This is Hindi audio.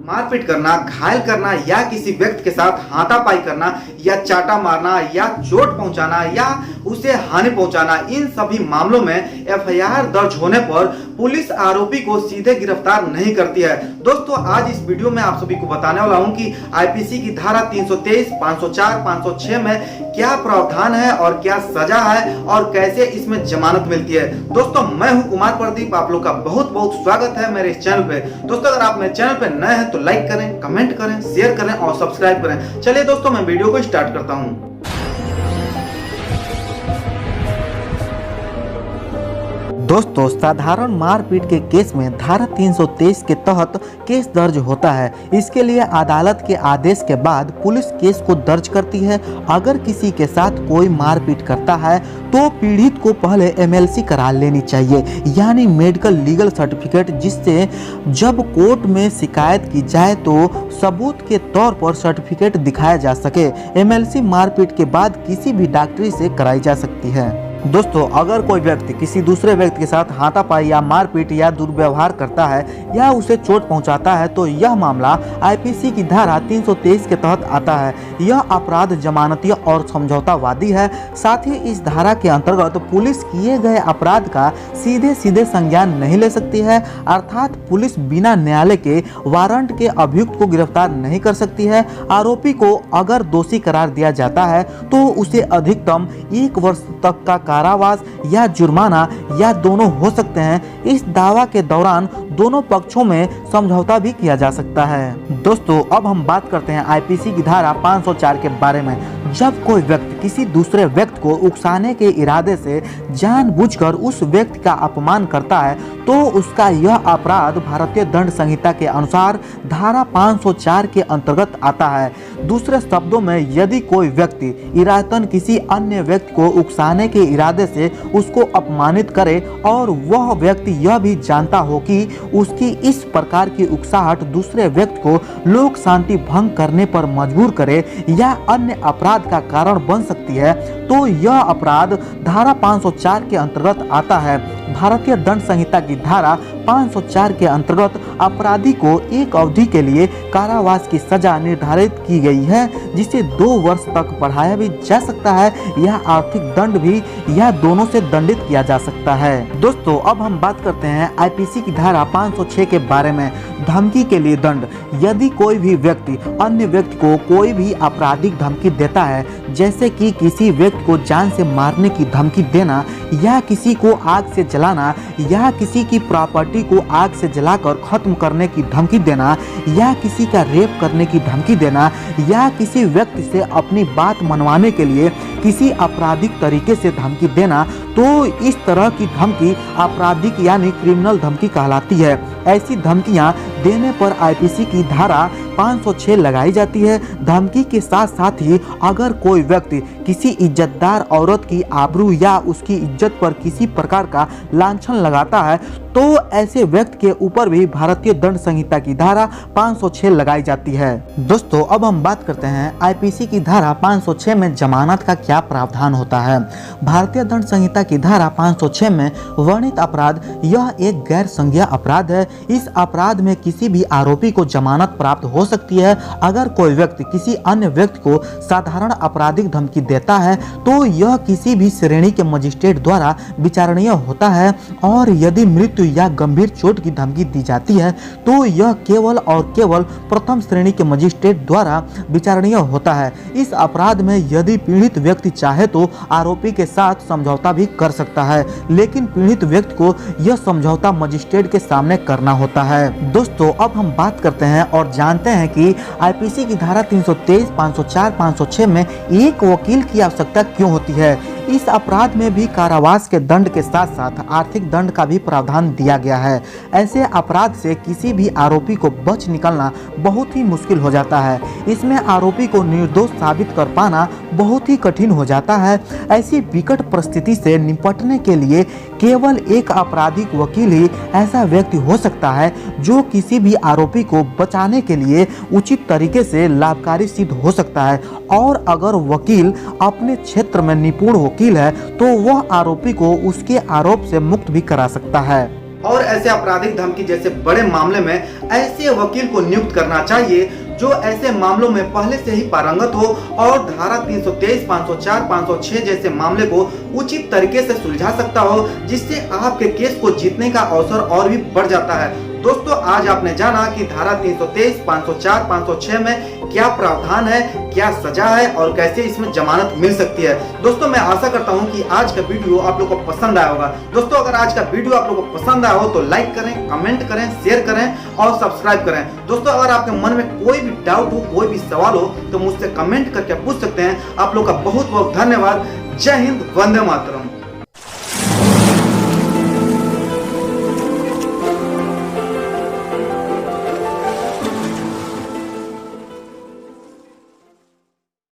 मारपीट करना, घायल करना या किसी व्यक्ति के साथ हाथापाई करना या चाटा मारना या चोट पहुंचाना या उसे हानि पहुंचाना, इन सभी मामलों में एफआईआर दर्ज होने पर पुलिस आरोपी को सीधे गिरफ्तार नहीं करती है। दोस्तों, आज इस वीडियो में आप सभी को बताने वाला हूं कि आईपीसी की धारा 323, 504, 506 में क्या प्रावधान है और क्या सजा है और कैसे इसमें जमानत मिलती है। दोस्तों, मैं हूं कुमार प्रदीप, आप लोग का बहुत बहुत स्वागत है मेरे इस चैनल पे। दोस्तों, अगर आप मेरे चैनल पे नए हैं तो लाइक करें, कमेंट करें, शेयर करें और सब्सक्राइब करें। चलिए दोस्तों, मैं वीडियो को स्टार्ट करता हूं। दोस्तों, साधारण मारपीट के केस में धारा 323 के तहत केस दर्ज होता है। इसके लिए अदालत के आदेश के बाद पुलिस केस को दर्ज करती है। अगर किसी के साथ कोई मारपीट करता है तो पीड़ित को पहले एमएलसी करा लेनी चाहिए, यानी मेडिकल लीगल सर्टिफिकेट, जिससे जब कोर्ट में शिकायत की जाए तो सबूत के तौर पर सर्टिफिकेट दिखाया जा सके। एमएलसी मारपीट के बाद किसी भी डॉक्टरी से कराई जा सकती है। दोस्तों, अगर कोई व्यक्ति किसी दूसरे व्यक्ति के साथ हाथापाई या मारपीट या दुर्व्यवहार करता है या उसे चोट पहुंचाता है तो यह मामला आईपीसी की धारा 323 के तहत आता है। यह अपराध जमानतीय और समझौतावादी है। साथ ही इस धारा के अंतर्गत पुलिस किए गए अपराध का सीधे सीधे संज्ञान नहीं ले सकती है, अर्थात पुलिस बिना न्यायालय के वारंट के अभियुक्त को गिरफ्तार नहीं कर सकती है। आरोपी को अगर दोषी करार दिया जाता है तो उसे अधिकतम 1 वर्ष तक का कारावास या जुर्माना या दोनों हो सकते हैं। इस दावा के दौरान दोनों पक्षों में समझौता भी किया जा सकता है। दोस्तों, अब हम बात करते हैं आईपीसी की धारा 504 के बारे में। जब कोई व्यक्ति किसी दूसरे व्यक्ति को उकसाने के इरादे से जानबूझकर उस व्यक्ति का अपमान करता है तो उसका यह अपराध भारतीय दंड संहिता के अनुसार धारा 504 के अंतर्गत आता है। दूसरे शब्दों में, यदि कोई व्यक्ति इरादतन किसी अन्य व्यक्ति को उकसाने के इरादे से उसको अपमानित करे और वह व्यक्ति यह भी जानता हो कि उसकी इस प्रकार की उकसाहट दूसरे व्यक्ति को लोक शांति भंग करने पर मजबूर करे या अन्य अपराध का कारण बन सकती है, तो यह अपराध धारा 504 के अंतर्गत आता है। भारतीय दंड संहिता की धारा 504 के अंतर्गत अपराधी को एक अवधि के लिए कारावास की सजा निर्धारित की गई है, जिसे 2 वर्ष तक बढ़ाया भी जा सकता है या आर्थिक दंड भी, या दोनों से दंडित किया जा सकता है। दोस्तों, अब हम बात करते हैं आईपीसी की धारा 506 के बारे में। धमकी के लिए दंड। यदि कोई भी व्यक्ति अन्य व्यक्ति को कोई भी आपराधिक धमकी देता है, जैसे कि किसी व्यक्ति को जान से मारने की धमकी देना या किसी को आग से जलाना या किसी की प्रॉपर्टी को आग से जलाकर खत्म करने की धमकी देना या किसी का रेप करने की धमकी देना या किसी व्यक्ति से अपनी बात मनवाने के लिए किसी आपराधिक तरीके से धमकी देना, तो इस तरह की धमकी आपराधिक यानी क्रिमिनल धमकी कहलाती है। ऐसी धमकियां देने पर आईपीसी की धारा 506 लगाई जाती है। धमकी के साथ साथ ही अगर कोई व्यक्ति किसी इज्जतदार औरत की आबरू या उसकी इज्जत पर किसी प्रकार का लांछन लगाता है तो ऐसे व्यक्ति के ऊपर भी भारतीय दंड संहिता की धारा 506 लगाई जाती है। दोस्तों, अब हम बात करते हैं आईपीसी की धारा 506 में जमानत का क्या प्रावधान होता है। भारतीय दंड संहिता की धारा 506 में वर्णित अपराध यह एक गैर संज्ञेय अपराध है। इस अपराध में किसी भी आरोपी को जमानत प्राप्त हो सकती है। अगर कोई व्यक्ति किसी अन्य व्यक्ति को साधारण आपराधिक धमकी देता है तो यह किसी भी श्रेणी के मजिस्ट्रेट द्वारा विचारणीय होता है, और यदि मृत्यु या गंभीर चोट की धमकी दी जाती है तो यह केवल और केवल प्रथम श्रेणी के मजिस्ट्रेट द्वारा विचारणीय होता है। इस अपराध में यदि पीड़ित व्यक्ति चाहे तो आरोपी के साथ समझौता भी कर सकता है, लेकिन पीड़ित व्यक्ति को यह समझौता मजिस्ट्रेट के सामने करना होता है। दोस्तों, अब हम बात करते हैं और जानते हैं कि आईपीसी की धारा 323, 504, 506 में एक वकील की आवश्यकता क्यों होती है। इस अपराध में भी कारावास के दंड के साथ साथ आर्थिक दंड का भी प्रावधान दिया गया है। ऐसे अपराध से किसी भी आरोपी को बच निकलना बहुत ही मुश्किल हो जाता है। इसमें आरोपी को निर्दोष साबित कर पाना बहुत ही कठिन हो जाता है। ऐसी विकट परिस्थिति से निपटने के लिए केवल एक आपराधिक वकील ही ऐसा व्यक्ति हो सकता है जो किसी भी आरोपी को बचाने के लिए उचित तरीके से लाभकारी सिद्ध हो सकता है। और अगर वकील अपने क्षेत्र में निपुण वकील है तो वह आरोपी को उसके आरोप से मुक्त भी करा सकता है। और ऐसे आपराधिक धमकी जैसे बड़े मामले में ऐसे वकील को नियुक्त करना चाहिए जो ऐसे मामलों में पहले से ही पारंगत हो और धारा 323, 504, 506 जैसे मामले को उचित तरीके से सुलझा सकता हो, जिससे आपके केस को जीतने का अवसर और भी बढ़ जाता है। दोस्तों, आज आपने जाना कि धारा 323, 504, 506 में क्या प्रावधान है, क्या सजा है और कैसे इसमें जमानत मिल सकती है। दोस्तों, मैं आशा करता हूं कि आज का वीडियो आप लोगों को पसंद आया होगा। दोस्तों, अगर आज का वीडियो आप लोगों को पसंद आया हो तो लाइक करें, कमेंट करें, शेयर करें और सब्सक्राइब करें। दोस्तों, अगर आपके मन में कोई भी डाउट हो, कोई भी सवाल हो तो मुझसे कमेंट करके पूछ सकते हैं। आप लोग का बहुत बहुत धन्यवाद। जय हिंद, वंदे मातरम।